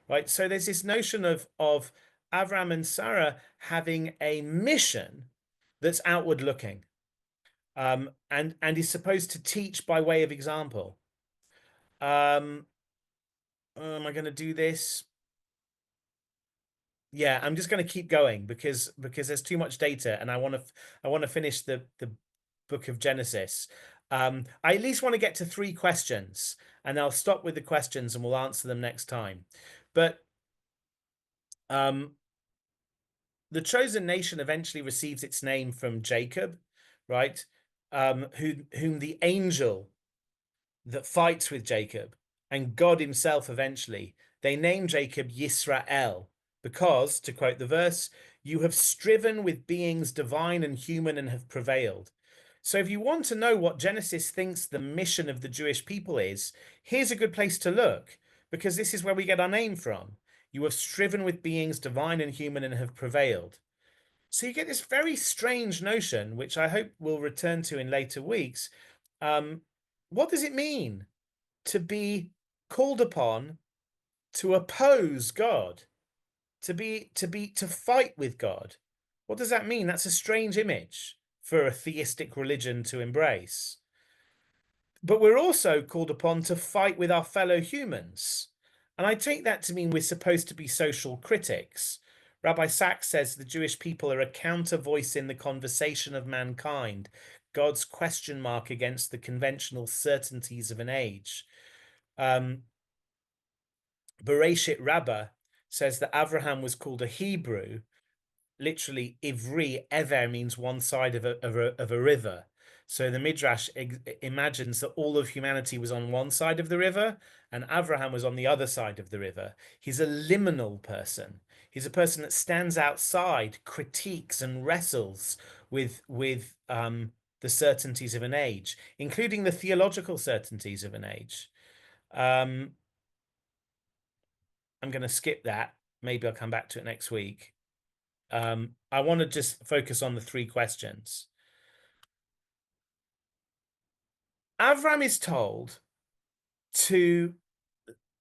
right? So there's this notion of Avram and Sarah having a mission that's outward looking, and is supposed to teach by way of example. Am I going to do this? Yeah, I'm just going to keep going because there's too much data, and I want to finish the book of Genesis. I at least want to get to 3 questions, and I'll stop with the questions and we'll answer them next time. But um, the chosen nation eventually receives its name from Jacob, right? Whom the angel that fights with Jacob and God himself eventually, they name Jacob Yisrael because, to quote the verse, you have striven with beings divine and human and have prevailed. So if you want to know what Genesis thinks the mission of the Jewish people is, here's a good place to look, because this is where we get our name from. You have striven with beings divine and human and have prevailed. So you get this very strange notion, which I hope we'll return to in later weeks. What does it mean to be called upon to oppose God, to fight with God? What does that mean? That's a strange image for a theistic religion to embrace. But we're also called upon to fight with our fellow humans. And I take that to mean we're supposed to be social critics. Rabbi Sachs says the Jewish people are a counter voice in the conversation of mankind, God's question mark against the conventional certainties of an age. Bereshit Rabbah says that Abraham was called a Hebrew. Literally, Ivri, Ever means one side of a river. So the Midrash imagines that all of humanity was on one side of the river and Abraham was on the other side of the river. He's a liminal person. He's a person that stands outside, critiques and wrestles with the certainties of an age, including the theological certainties of an age. I'm going to skip that. Maybe I'll come back to it next week. I want to just focus on the 3 questions. Avram is told to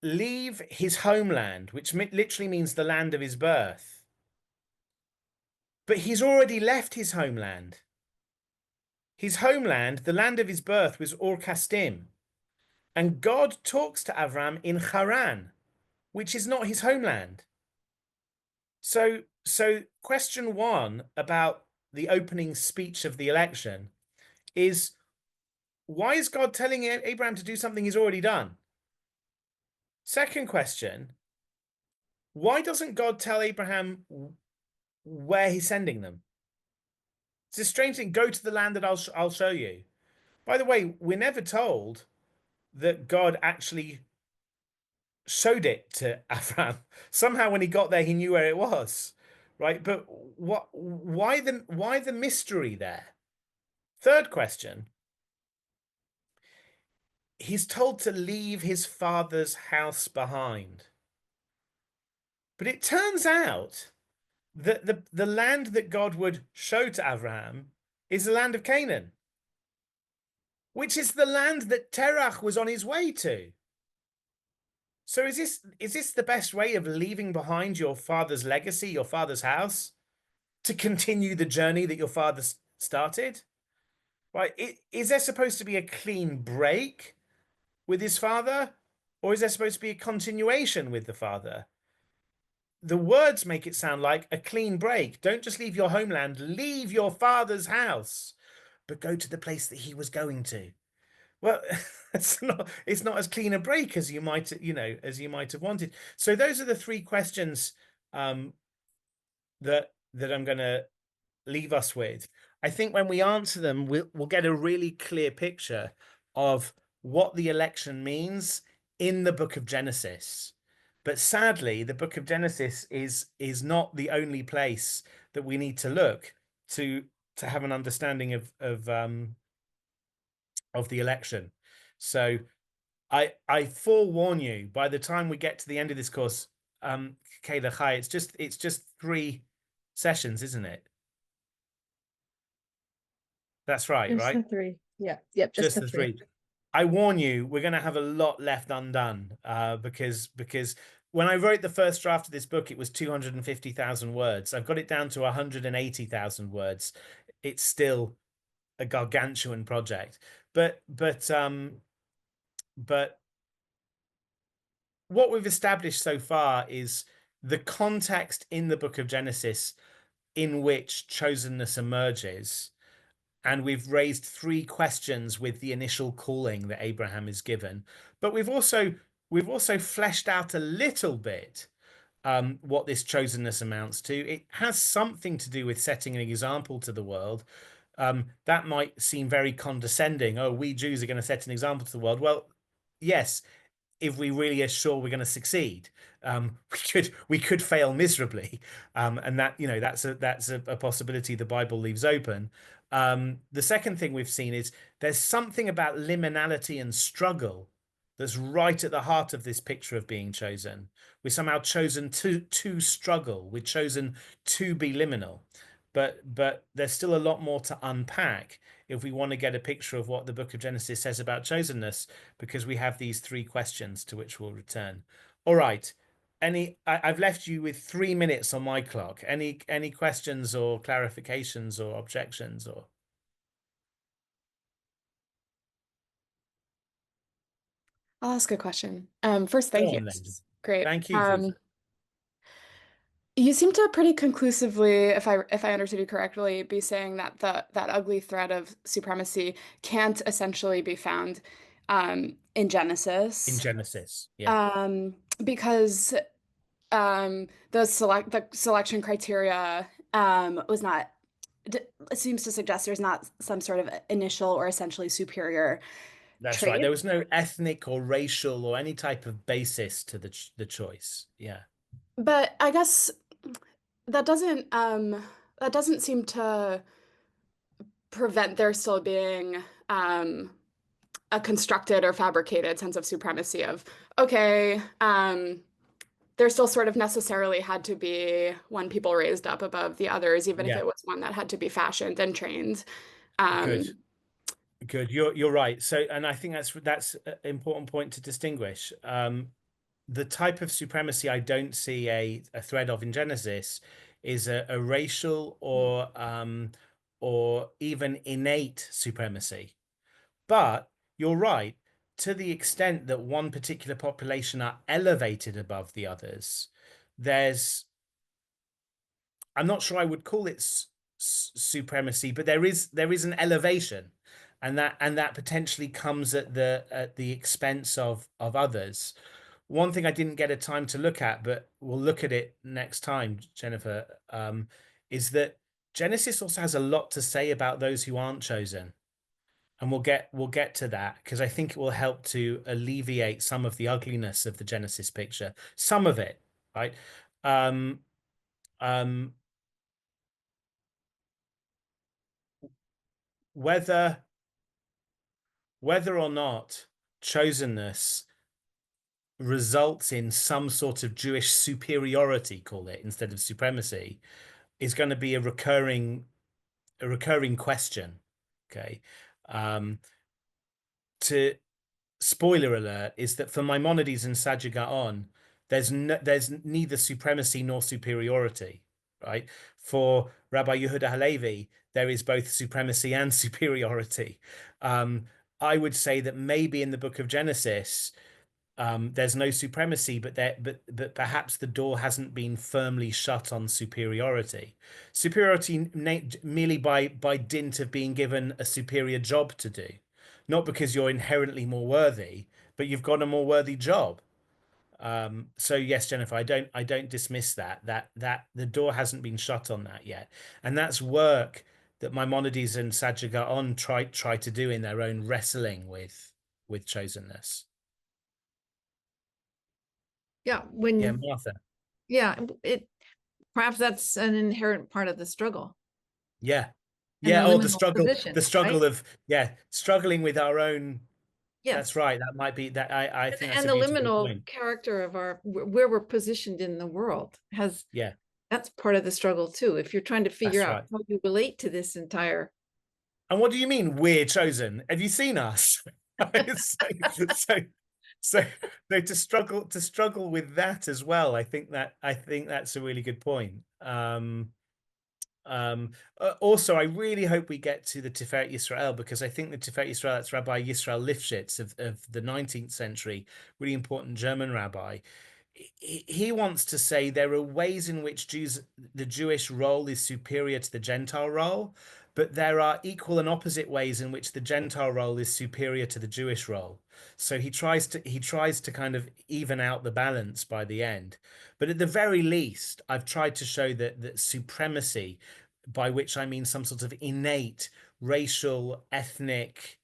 leave his homeland, which literally means the land of his birth. But he's already left his homeland. His homeland, the land of his birth, was Ur Kasdim. And God talks to Avram in Haran, which is not his homeland. So question 1 about the opening speech of the election is, why is God telling Abraham to do something he's already done? Second question, why doesn't God tell Abraham where he's sending them? It's a strange thing. Go to the land that I'll show you. By the way, we're never told that God actually showed it to Abraham. Somehow when he got there, he knew where it was, right? But why the mystery there? Third question, he's told to leave his father's house behind. But it turns out that the land that God would show to Abraham is the land of Canaan, which is the land that Terach was on his way to. So is this the best way of leaving behind your father's legacy, your father's house, to continue the journey that your father started? Right? Is there supposed to be a clean break with his father, or is there supposed to be a continuation with the father? The words make it sound like a clean break. Don't just leave your homeland, leave your father's house, but go to the place that he was going to. Well, it's not as clean a break as you might have wanted. So those are the 3 questions that I'm going to leave us with. I think when we answer them, we'll get a really clear picture of what the election means in the book of Genesis. But sadly, the book of Genesis is not the only place that we need to look to to have an understanding of the election. So I forewarn you, by the time we get to the end of this course, Kayla Chai, it's just 3 sessions, isn't it? That's right, Just the right? three. Yeah. Yep. Just Just the the three. three. I warn you, we're going to have a lot left undone, because when I wrote the first draft of this book, it was 250,000 words. I've got it down to 180,000 words. It's still a gargantuan project, but what we've established so far is the context in the book of Genesis in which chosenness emerges. And we've raised 3 questions with the initial calling that Abraham is given. But we've also fleshed out a little bit what this chosenness amounts to. It has something to do with setting an example to the world. That might seem very condescending. Oh, we Jews are going to set an example to the world. Well, yes, if we really are sure we're going to succeed. We could fail miserably, and that that's a possibility the Bible leaves open. The second thing we've seen is there's something about liminality and struggle that's right at the heart of this picture of being chosen. We're somehow chosen to struggle. We're chosen to be liminal, but there's still a lot more to unpack if we want to get a picture of what the book of Genesis says about chosenness, because we have these 3 questions to which we'll return. All right. I've left you with 3 minutes on my clock. Any questions or clarifications or objections or I'll ask a question. First, go thank you. on This then. is great. Thank you, Teresa. You seem to pretty conclusively, if I understood you correctly, be saying that that ugly thread of supremacy can't essentially be found in In Genesis, Genesis. Yeah. because the selection criteria was not. It seems to suggest there's not some sort of initial or essentially superior That's right. trait. There was no ethnic or racial or any type of basis to the choice. Yeah. But I guess that doesn't seem to prevent there still being a constructed or fabricated sense of supremacy of, okay, there still sort of necessarily had to be one people raised up above the others, even if Yeah. it was one that had to be fashioned and trained. Good. Um, Good. You're right. So, and I think that's an important point to distinguish. The type of supremacy I don't see a thread of in Genesis is a racial or even innate supremacy. But you're right, to the extent that one particular population are elevated above the others, there's I'm not sure I would call it supremacy, but there is an elevation, and that potentially comes at the expense of others. One thing I didn't get a time to look at, but we'll look at it next time, Jennifer, is that Genesis also has a lot to say about those who aren't chosen. And we'll get to that because I think it will help to alleviate some of the ugliness of the Genesis picture. Some of it, right? Um, um, whether whether or not chosenness results in some sort of Jewish superiority, call it, instead of supremacy, is going to be a recurring question. Okay. To Spoiler alert is that for Maimonides and Satyagaon, there's neither supremacy nor superiority, right? For Rabbi Yehuda Halevi, there is both supremacy and superiority. Um, I would say that maybe in the book of Genesis, there's no supremacy, but perhaps the door hasn't been firmly shut on superiority. Superiority merely by dint of being given a superior job to do, not because you're inherently more worthy, but you've got a more worthy job. So yes, Jennifer, I don't dismiss that the door hasn't been shut on that yet, and that's work that Maimonides and Satyagaon try to do in their own wrestling with chosenness. Yeah, when Yeah, Martha. yeah, perhaps that's an inherent part of the struggle. Yeah. And Yeah. the Oh, the liminal position, struggle right? of, struggling with our own. That's Yes. right. That might be that. I think that's And a the beautiful liminal point. character of where we're positioned in the world Yeah, that's part of the struggle too. If you're trying to figure that's out right. how you relate to this entire And what do you mean we're chosen? Have you seen us? so, so, so, to struggle with that as well. I think that's a really good point. Also, I really hope we get to the Tiferet Yisrael, because I think the Tiferet Yisrael, that's Rabbi Yisrael Lifshitz of the 19th century, really important German rabbi. He wants to say there are ways in which the Jewish role is superior to the Gentile role, but there are equal and opposite ways in which the Gentile role is superior to the Jewish role. So he tries to kind of even out the balance by the end. But at the very least, I've tried to show that supremacy, by which I mean some sort of innate racial, ethnic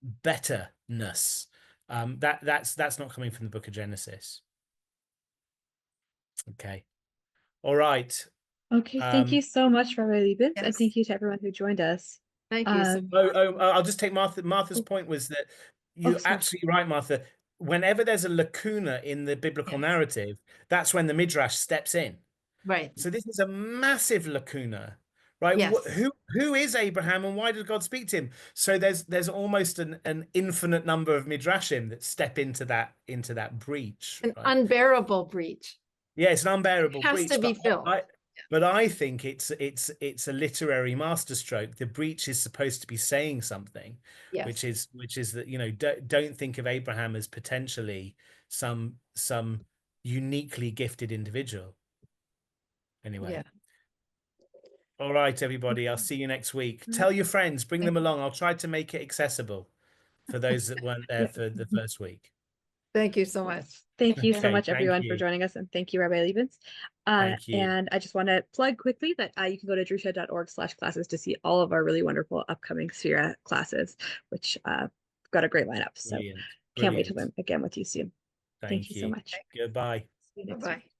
betterness, that's not coming from the book of Genesis. Okay. All right. Okay, thank you so much, Rabbi Lebens, and Yes. thank you to everyone who joined us. Thank you so much. I'll just take Martha's point was that you're sorry. absolutely right, Martha. Whenever there's a lacuna in the biblical Yes. narrative, that's when the Midrash steps in. Right. So this is a massive lacuna, right? Yes. Who is Abraham, and why did God speak to him? So there's almost an infinite number of midrashim that step into that breach, An right? unbearable breach. Yeah, it's an unbearable It has breach. to be filled. But I think it's a literary masterstroke. The breach is supposed to be saying something, Yes. which is that, don't think of Abraham as potentially some uniquely gifted individual. Anyway. Yeah. All right, everybody. I'll see you next week. Tell your friends, bring them along. I'll try to make it accessible for those that weren't there for the first week. Thank you so much. Thank you so Okay, much, thank everyone, for you. joining us, and thank you, Rabbi Lebens. Thank you. And I just want to plug quickly that you can go to drusha.org/classes to see all of our really wonderful upcoming Sphera classes, which got a great lineup. So Brilliant. can't wait to Brilliant. learn again with you soon. Thank you so much. Goodbye. See you next week. Bye-bye.